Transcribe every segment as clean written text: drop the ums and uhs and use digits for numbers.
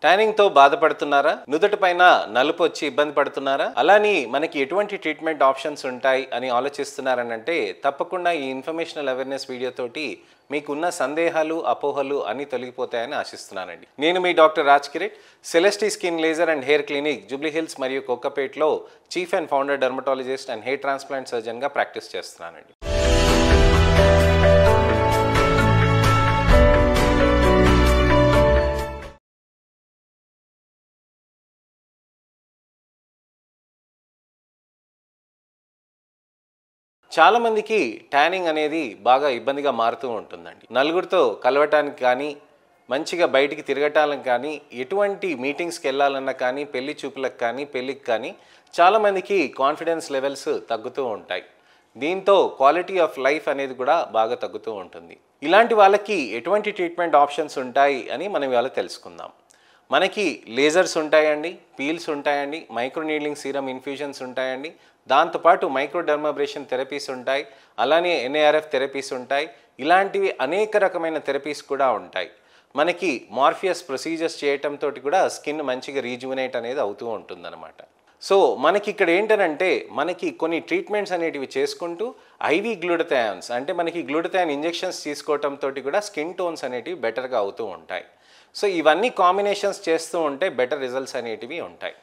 Tanning తో బాధపడుతున్నారా? నుదుటిపైన నలుపు వచ్చి ఇబ్బంది పడుతున్నారా? అలాని మనకి ఎటువంటి ట్రీట్మెంట్ ఆప్షన్స్ ఉంటాయి అని ఆలోచిస్తున్నారనంటే తప్పకుండా ఈ ఇన్ఫర్మేషనల్ అవేర్నెస్ వీడియో తోటి మీకున్న సందేహాలు అపోహలు అన్ని తొలగిపోతాయని ఆశిస్తున్నానండి. నేను మీ doctor Raj Kireet, Celesti skin laser and hair clinic Jubilee Hills మరియు కోకాపేట్లో chief and founder dermatologist and hair transplant సర్జన్గా ప్రాక్టీస్ చేస్తున్నానండి. చాలా మందికి ట్యానింగ్ అనేది బాగా ఇబ్బందిగా మారుతూ ఉంటుందండి. నలుగురితో కలవటానికి కానీ, మంచిగా బయటికి తిరగటానికి కానీ, ఎటువంటి మీటింగ్స్కి వెళ్ళాలన్నా కానీ, పెళ్లి చూపులకు కానీ, పెళ్ళికి కానీ చాలామందికి కాన్ఫిడెన్స్ లెవెల్స్ తగ్గుతూ ఉంటాయి. దీంతో క్వాలిటీ ఆఫ్ లైఫ్ అనేది కూడా బాగా తగ్గుతూ ఉంటుంది. ఇలాంటి వాళ్ళకి ఎటువంటి ట్రీట్మెంట్ ఆప్షన్స్ ఉంటాయి అని మనం ఇవాళ తెలుసుకుందాం. మనకి లేజర్స్ ఉంటాయండి, పీల్స్ ఉంటాయండి, మైక్రో నీడ్లింగ్ సీరం ఇన్ఫ్యూజన్స్ ఉంటాయండి, దాంతోపాటు మైక్రోడర్మాబ్రేషన్ థెరపీస్ ఉంటాయి, అలానే NARF థెరపీస్ ఉంటాయి. ఇలాంటివి అనేక రకమైన థెరపీస్ కూడా ఉంటాయి. మనకి మార్ఫియస్ ప్రొసీజర్స్ చేయటంతో కూడా స్కిన్ మంచిగా రీజువనేట్ అనేది అవుతూ ఉంటుందన్నమాట. సో మనకి ఇక్కడ ఏంటనంటే మనకి కొన్ని ట్రీట్మెంట్స్ అనేటివి చేసుకుంటూ ఐవీ గ్లూటథయాన్స్ అంటే మనకి గ్లూటథయాన్ ఇంజెక్షన్స్ తీసుకోవటంతో కూడా స్కిన్ టోన్స్ అనేటివి బెటర్గా అవుతూ ఉంటాయి. సో ఇవన్నీ కాంబినేషన్స్ చేస్తూ ఉంటే బెటర్ రిజల్ట్స్ అనేటివి ఉంటాయి.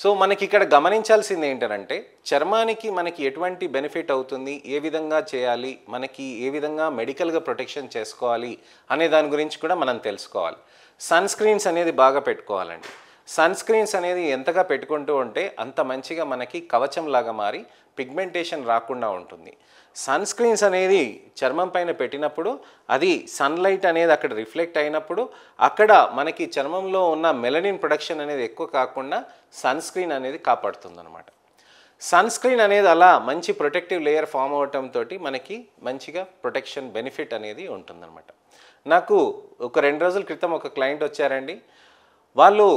సో మనకి ఇక్కడ గమనించాల్సింది ఏంటంటే చర్మానికి మనకి ఎటువంటి బెనిఫిట్ అవుతుంది, ఏ విధంగా చేయాలి, మనకి ఏ విధంగా మెడికల్గా ప్రొటెక్షన్ చేసుకోవాలి అనే దాని గురించి కూడా మనం తెలుసుకోవాలి. సన్ స్క్రీన్స్ అనేది బాగా పెట్టుకోవాలండి. సన్ స్క్రీన్స్ అనేది ఎంతగా పెట్టుకుంటూ ఉంటే అంత మంచిగా మనకి కవచంలాగా మారి పిగ్మెంటేషన్ రాకుండా ఉంటుంది. సన్ స్క్రీన్స్ అనేది చర్మం పైన పెట్టినప్పుడు అది సన్లైట్ అనేది అక్కడ రిఫ్లెక్ట్ అయినప్పుడు అక్కడ మనకి చర్మంలో ఉన్న మెలనిన్ ప్రొడక్షన్ అనేది ఎక్కువ కాకుండా సన్ స్క్రీన్ అనేది కాపాడుతుంది అనమాట. సన్ స్క్రీన్ అనేది అలా మంచి ప్రొటెక్టివ్ లేయర్ ఫామ్ అవటంతో మనకి మంచిగా ప్రొటెక్షన్ బెనిఫిట్ అనేది ఉంటుందన్నమాట. నాకు ఒక 2 రోజుల క్రితం ఒక క్లయింట్ వచ్చారండి. వాళ్ళు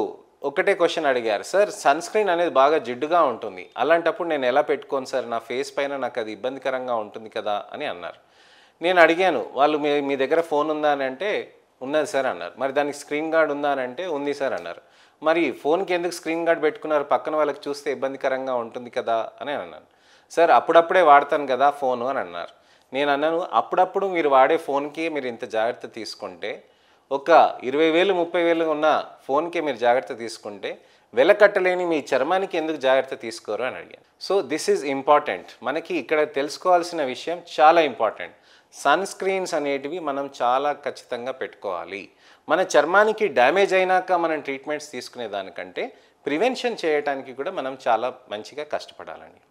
ఒకటే క్వశ్చన్ అడిగారు, సార్ సన్ స్క్రీన్ అనేది బాగా జిడ్డుగా ఉంటుంది, అలాంటప్పుడు నేను ఎలా పెట్టుకోను సార్, నా ఫేస్ పైన నాకు అది ఇబ్బందికరంగా ఉంటుంది కదా అని అన్నారు. నేను అడిగాను, వాళ్ళు మీ దగ్గర ఫోన్ ఉందా అని అంటే ఉన్నది సార్ అన్నారు. మరి దానికి స్క్రీన్ గార్డ్ ఉందా అని అంటే ఉంది సార్ అన్నారు. మరి ఫోన్కి ఎందుకు స్క్రీన్ గార్డ్ పెట్టుకున్నారు, పక్కన వాళ్ళకి చూస్తే ఇబ్బందికరంగా ఉంటుంది కదా అని అన్నాను. సార్ అప్పుడప్పుడే వాడతాను కదా ఫోను అని అన్నారు. నేను అన్నాను, అప్పుడప్పుడు మీరు వాడే ఫోన్కి మీరు ఇంత జాగ్రత్త తీసుకుంటే ఒక 20,000 30,000 ఉన్న ఫోన్కే మీరు జాగ్రత్త తీసుకుంటే వెలకట్టలేని మీ చర్మానికి ఎందుకు జాగ్రత్త తీసుకోరు అని అడిగాను. So this is important. మనకి ఇక్కడ తెలుసుకోవాల్సిన విషయం చాలా ఇంపార్టెంట్. సన్ స్క్రీన్స్ అనేటివి మనం చాలా ఖచ్చితంగా పెట్టుకోవాలి. మన చర్మానికి డ్యామేజ్ అయినాక మనం ట్రీట్మెంట్స్ తీసుకునే దానికంటే ప్రివెన్షన్ చేయడానికి కూడా మనం చాలా మంచిగా కష్టపడాలండి.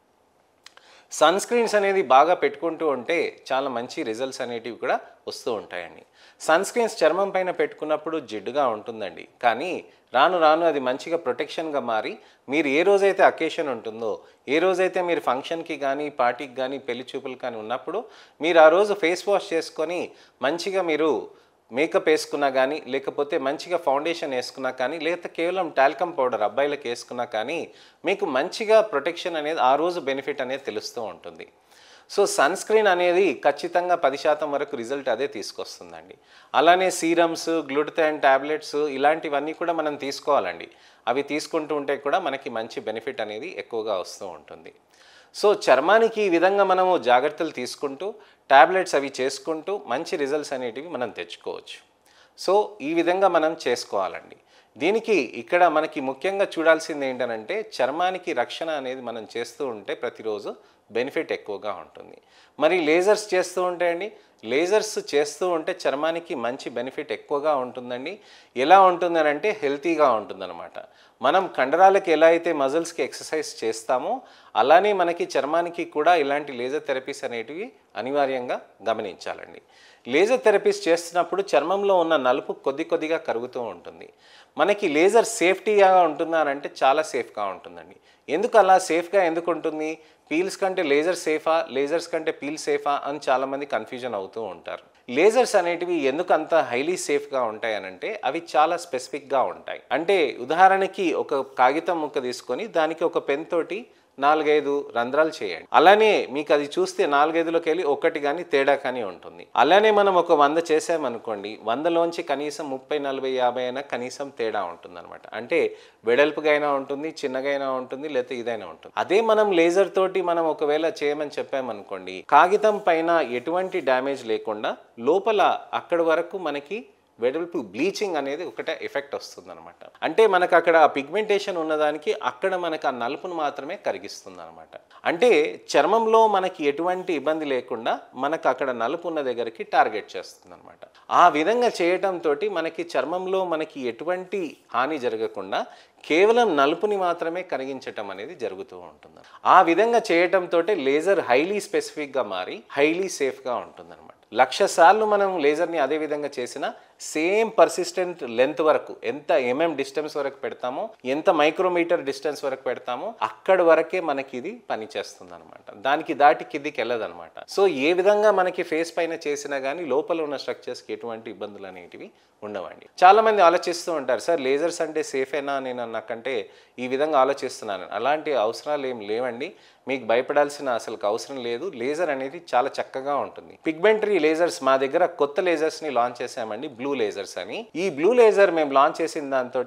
సన్ స్క్రీన్స్ అనేది బాగా పెట్టుకుంటూ ఉంటే చాలా మంచి రిజల్ట్స్ అనేటివి కూడా వస్తూ ఉంటాయండి. సన్ స్క్రీన్స్ చర్మం పైన పెట్టుకున్నప్పుడు జిడ్డుగా ఉంటుందండి, కానీ రాను రాను అది మంచిగా ప్రొటెక్షన్గా మారి మీరు ఏ రోజైతే అకేషన్ ఉంటుందో, ఏ రోజైతే మీరు ఫంక్షన్కి కానీ పార్టీకి కానీ పెళ్లి చూపులు కానీ ఉన్నప్పుడు మీరు ఆ రోజు ఫేస్ వాష్ చేసుకొని మంచిగా మీరు మేకప్ వేసుకున్నా కానీ, లేకపోతే మంచిగా ఫౌండేషన్ వేసుకున్నా కానీ, లేదా కేవలం టాల్కమ్ పౌడర్ అబ్బాయిలకు వేసుకున్నా కానీ మీకు మంచిగా ప్రొటెక్షన్ అనేది ఆ రోజు బెనిఫిట్ అనేది తెలుస్తూ ఉంటుంది. సో సన్ స్క్రీన్ అనేది ఖచ్చితంగా 10% వరకు రిజల్ట్ అదే తీసుకొస్తుందండి. అలానే సీరమ్స్, గ్లూటథయాన్ టాబ్లెట్స్ ఇలాంటివన్నీ కూడా మనం తీసుకోవాలండి. అవి తీసుకుంటూ ఉంటే కూడా మనకి మంచి బెనిఫిట్ అనేది ఎక్కువగా వస్తూ ఉంటుంది. సో చర్మానికి ఈ విధంగా మనము జాగ్రత్తలు తీసుకుంటూ టాబ్లెట్స్ అవి చేసుకుంటూ మంచి రిజల్ట్స్ అనేటివి మనం తెచ్చుకోవచ్చు. సో ఈ విధంగా మనం చేసుకోవాలండి. దీనికి ఇక్కడ మనకి ముఖ్యంగా చూడాల్సింది ఏంటంటే చర్మానికి రక్షణ అనేది మనం చేస్తూ ఉంటే ప్రతిరోజు బెనిఫిట్ ఎక్కువగా ఉంటుంది. మరి లేజర్స్ చేస్తూ ఉంటే అండి, లేజర్స్ చేస్తూ ఉంటే చర్మానికి మంచి బెనిఫిట్ ఎక్కువగా ఉంటుందండి. ఎలా ఉంటుందని అంటే హెల్తీగా ఉంటుందన్నమాట. మనం కండరాలకు ఎలా అయితే మజిల్స్కి ఎక్సర్సైజ్ చేస్తామో అలానే మనకి చర్మానికి కూడా ఇలాంటి లేజర్ థెరపీస్ అనేటివి అనివార్యంగా గమనించాలండి. లేజర్ థెరపీస్ చేస్తున్నప్పుడు చర్మంలో ఉన్న నలుపు కొద్దిగా కరుగుతూ ఉంటుంది. మనకి లేజర్ సేఫ్టీగా ఉంటుందా అంటే చాలా సేఫ్గా ఉంటుందండి. ఎందుకు అలా సేఫ్గా ఎందుకు ఉంటుంది, పీల్స్ కంటే లేజర్ సేఫా, లేజర్స్ కంటే పీల్ సేఫా అని చాలామంది కన్ఫ్యూజన్ అవుతూ ఉంటారు. లేజర్స్ అనేటివి ఎందుకు అంత హైలీ సేఫ్గా ఉంటాయి అనంటే అవి చాలా స్పెసిఫిక్గా ఉంటాయి. అంటే ఉదాహరణకి ఒక కాగితం ముక్క తీసుకొని దానికి ఒక పెన్ తోటి 4-5 రంధ్రాలు చేయండి. అలానే మీకు అది చూస్తే 4-5లోకి వెళ్ళి ఒకటి కానీ తేడా కానీ ఉంటుంది. అలానే మనం ఒక 100 చేసామనుకోండి, 100లోంచి కనీసం 30, 40, 50 అయినా కనీసం తేడా ఉంటుందన్నమాట. అంటే వెడల్పుగా అయినా ఉంటుంది, చిన్నగా అయినా ఉంటుంది, లేకపోతే ఇదైనా ఉంటుంది. అదే మనం లేజర్ తోటి మనం ఒకవేళ చేయమని చెప్పామనుకోండి, కాగితం పైన ఎటువంటి డ్యామేజ్ లేకుండా లోపల అక్కడి వరకు మనకి వెడల్పు బ్లీచింగ్ అనేది ఒకటే ఎఫెక్ట్ వస్తుందన్నమాట. అంటే మనకు అక్కడ పిగ్మెంటేషన్ ఉన్నదానికి అక్కడ మనకు ఆ నలుపును మాత్రమే కరిగిస్తుంది అనమాట. అంటే చర్మంలో మనకి ఎటువంటి ఇబ్బంది లేకుండా మనకు అక్కడ నలుపు ఉన్న దగ్గరికి టార్గెట్ చేస్తుంది అనమాట. ఆ విధంగా చేయటంతో మనకి చర్మంలో మనకి ఎటువంటి హాని జరగకుండా కేవలం నలుపుని మాత్రమే కరిగించటం అనేది జరుగుతూ ఉంటుంది. ఆ విధంగా చేయటంతో లేజర్ హైలీ స్పెసిఫిక్గా మారి హైలీ సేఫ్గా ఉంటుందన్నమాట. 1,00,000 సార్లు మనం లేజర్ని అదే విధంగా చేసినా సేమ్ పర్సిస్టెంట్ లెంత్ వరకు, ఎంత డిస్టెన్స్ వరకు పెడతామో, ఎంత మైక్రోమీటర్ డిస్టెన్స్ వరకు పెడతామో అక్కడి వరకే మనకి ఇది పనిచేస్తుంది అనమాట. దానికి దాటి కిందికి వెళ్ళదనమాట. సో ఏ విధంగా మనకి ఫేస్ పైన చేసినా కానీ లోపల ఉన్న స్ట్రక్చర్స్కి ఎటువంటి ఇబ్బందులు అనేటివి ఉండవండి. చాలామంది ఆలోచిస్తూ ఉంటారు, సార్ లేజర్స్ అంటే సేఫేనా నేను నాకంటే ఈ విధంగా ఆలోచిస్తున్నాను. అలాంటి అవసరాలు ఏం లేవండి. మీకు భయపడాల్సిన అసలు అవసరం లేదు. లేజర్ అనేది చాలా చక్కగా ఉంటుంది. పిగ్మెంటరీ లేజర్స్ మా దగ్గర కొత్త లేజర్స్ని లాంచ్ చేసామండి, బ్లూ లేజర్స్ అని. ఈ బ్లూ లేజర్ మేము లాంచ్ చేసిన దాంతో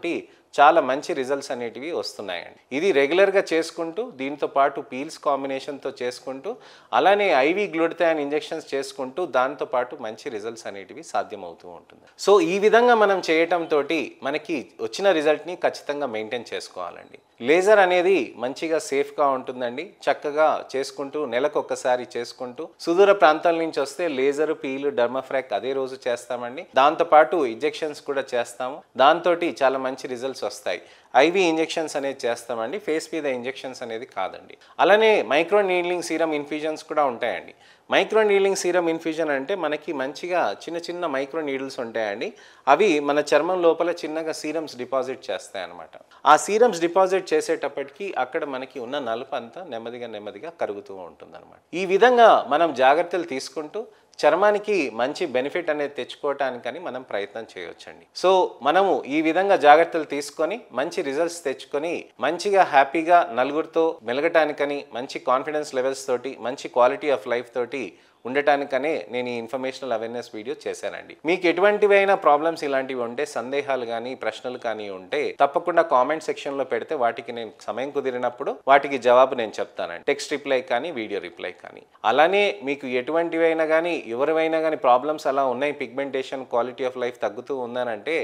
చాలా మంచి రిజల్ట్స్ అనేటివి వస్తున్నాయండి. ఇది రెగ్యులర్గా చేసుకుంటూ దీంతో పాటు పీల్స్ కాంబినేషన్తో చేసుకుంటూ అలానే ఐవీ గ్లూటథియోన్ ఇంజెక్షన్స్ చేసుకుంటూ దాంతో పాటు మంచి రిజల్ట్స్ అనేటివి సాధ్యమవుతూ ఉంటుంది. సో ఈ విధంగా మనం చేయటంతో మనకి వచ్చిన రిజల్ట్ని ఖచ్చితంగా మెయింటైన్ చేసుకోవాలండి. లేజర్ అనేది మంచిగా సేఫ్గా ఉంటుందండి. చక్కగా చేసుకుంటూ నెలకు ఒక్కసారి చేసుకుంటూ, సుదూర ప్రాంతాల నుంచి వస్తే లేజర్, పీలు, డర్మాఫ్రాక్ అదే రోజు చేస్తామండి. దాంతోపాటు ఇంజెక్షన్స్ కూడా చేస్తాము. దాంతో చాలా మంచి రిజల్ట్స్ వస్తాయి. ఐవీ ఇంజెక్షన్స్ అనేది చేస్తామండి, ఫేస్ మీద ఇంజెక్షన్స్ అనేది కాదండి. అలానే మైక్రో నీడ్లింగ్ సీరం ఇన్ఫ్యూజన్స్ కూడా ఉంటాయండి. మైక్రో నీడ్లింగ్ సీరం ఇన్ఫ్యూజన్ అంటే మనకి మంచిగా చిన్న చిన్న మైక్రో నీడిల్స్ ఉంటాయండి. అవి మన చర్మం లోపల చిన్నగా సీరమ్స్ డిపాజిట్ చేస్తాయి అన్నమాట. ఆ సీరమ్స్ డిపాజిట్ చేసేటప్పటికి అక్కడ మనకి ఉన్న నలుపు అంతా నెమ్మదిగా కరుగుతూ ఉంటుంది అనమాట. ఈ విధంగా మనం జాగ్రత్తలు తీసుకుంటూ చర్మానికి మంచి బెనిఫిట్ అనేది తెచ్చుకోవటానికని మనం ప్రయత్నం చేయవచ్చండి. సో మనము ఈ విధంగా జాగ్రత్తలు తీసుకొని మంచి రిజల్ట్స్ తెచ్చుకొని మంచిగా హ్యాపీగా నలుగురితో మెలగటానికని, మంచి కాన్ఫిడెన్స్ లెవెల్స్ తోటి, మంచి క్వాలిటీ ఆఫ్ లైఫ్ తోటి ఉండటానికనే నేను ఈ ఇన్ఫర్మేషనల్ అవేర్నెస్ వీడియో చేశానండి. మీకు ఎటువంటివైనా ప్రాబ్లమ్స్ ఇలాంటివి ఉంటే, సందేహాలు కానీ ప్రశ్నలు కానీ ఉంటే తప్పకుండా కామెంట్ సెక్షన్లో పెడితే వాటికి నేను సమయం కుదిరినప్పుడు వాటికి జవాబు నేను చెప్తానండి. టెక్స్ట్ రిప్లై కానీ వీడియో రిప్లై కానీ. అలానే మీకు ఎటువంటివైనా కానీ ఎవరివైనా కానీ ప్రాబ్లమ్స్ అలా ఉన్నాయి, పిగ్మెంటేషన్, క్వాలిటీ ఆఫ్ లైఫ్ తగ్గుతూ ఉందనంటే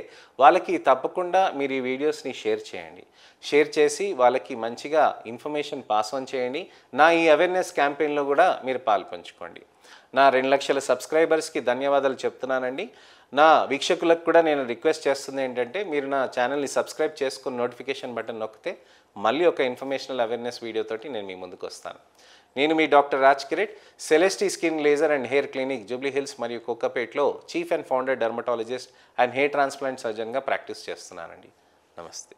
వాళ్ళకి తప్పకుండా మీరు ఈ వీడియోస్ని షేర్ చేయండి. షేర్ చేసి వాళ్ళకి మంచిగా ఇన్ఫర్మేషన్ పాస్ ఆన్ చేయండి. నా ఈ అవేర్నెస్ క్యాంపెయిన్లో కూడా మీరు పాల్పంచుకోండి. నా 2 లక్షల సబ్స్క్రైబర్స్కి ధన్యవాదాలు చెప్తున్నానండి. నా వీక్షకులకు కూడా నేను రిక్వెస్ట్ చేస్తుంది ఏంటంటే, మీరు నా ఛానల్ని సబ్స్క్రైబ్ చేసుకుని నోటిఫికేషన్ బటన్ నొక్కితే మళ్ళీ ఒక ఇన్ఫర్మేషనల్ అవేర్నెస్ వీడియోతోటి నేను మీ ముందుకు వస్తాను. నేను మీ doctor Raj Kireet, Celesti skin laser and hair clinic, Jubilee Hills మరియు కోకాపేట్లో chief and founder dermatologist and hair transplant సర్జన్గా ప్రాక్టీస్ చేస్తున్నానండి. నమస్తే.